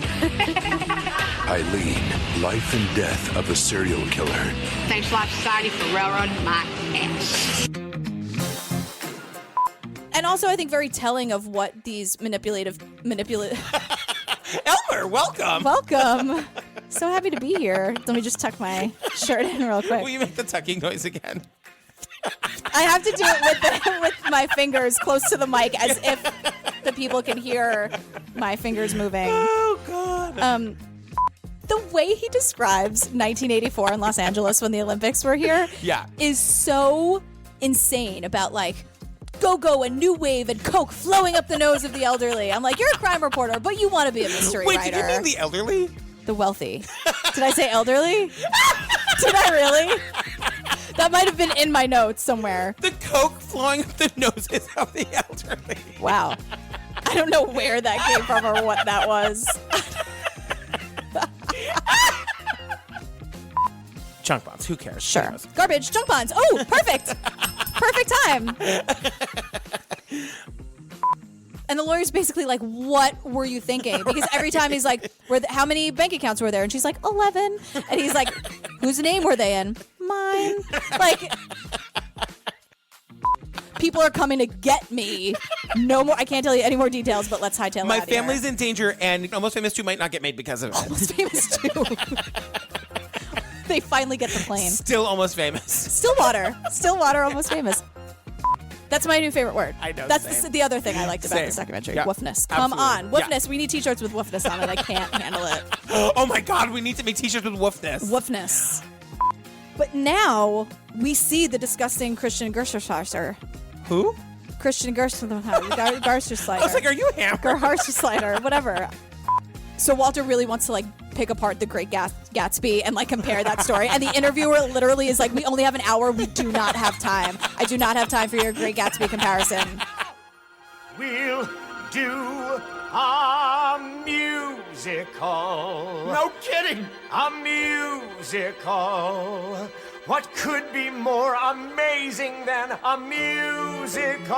Eileen, life and death of a serial killer. Thanks a lot, society, for railroading my ass. And also, I think very telling of what these manipulative. Elmer, welcome. Welcome. So happy to be here. Let me just tuck my shirt in real quick. Will you make the tucking noise again? I have to do it with my fingers close to the mic, as if the people can hear my fingers moving. Oh God. The way he describes 1984 in Los Angeles when the Olympics were here, is so insane. About like go-go and new wave and coke flowing up the nose of the elderly. I'm like, you're a crime reporter, but you want to be a mystery writer. Did you mean the elderly? The wealthy. Did I say elderly? Did I really? That might have been in my notes somewhere. The coke flowing up the noses of the elderly. Wow. I don't know where that came from or what that was. Junk bonds, who cares? Sure. Garbage, junk bonds. Oh, perfect. Perfect time. And the lawyer's basically like, what were you thinking? Because every time he's like, how many bank accounts were there? And she's like, 11. And he's like, whose name were they in? Mine. Like, people are coming to get me. No more. I can't tell you any more details, but let's hightail My out here. family's in danger, and Almost Famous 2 might not get made because of it. Almost Famous 2. They finally get the plane. Still Almost Famous. Stillwater. Stillwater, Almost Famous. That's my new favorite word. I know. That's the other thing I liked about this documentary. Yeah, Woofness. Come absolutely. on. Woofness. We need t-shirts with woofness on it. I can't handle it. Oh my God, we need to make t-shirts with woofness. Woofness. But now we see the disgusting Christian Gerhartsreiter. Who? Christian Gerhartsreiter. I was like, are you Hammer? Gerhartsreiter, whatever. So Walter really wants to like pick apart The Great Gatsby and like compare that story. And the interviewer literally is like, we only have an hour. We do not have time. I do not have time for your Great Gatsby comparison. We'll do a musical. No kidding. A musical. What could be more amazing than a musical?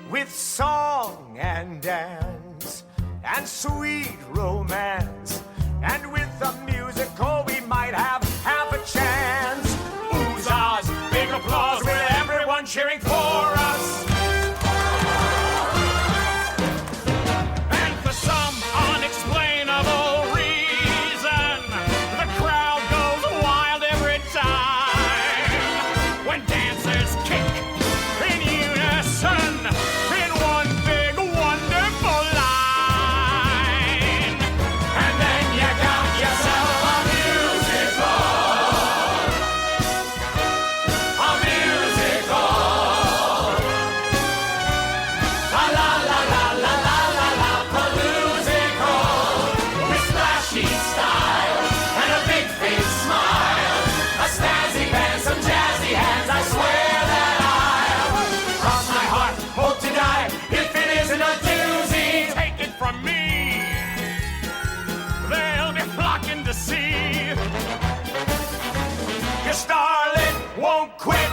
With song and dance and sweet romance. And with a musical, we might have half a chance. Oohs, ahs, big applause with everyone cheering for us. And for some unexplainable reason, the crowd goes wild every time. When dancers kick in unison, in one big wonderful line. And then you got yourself a musical. A musical. La la la la la la la la paloozical. With splashy style and a big face smile. A snazzy band, some jazzy hands. I swear that I'll cross my heart, hope to die. If it isn't a doozy, take it from me. They'll be flocking to see. Your starlet won't quit.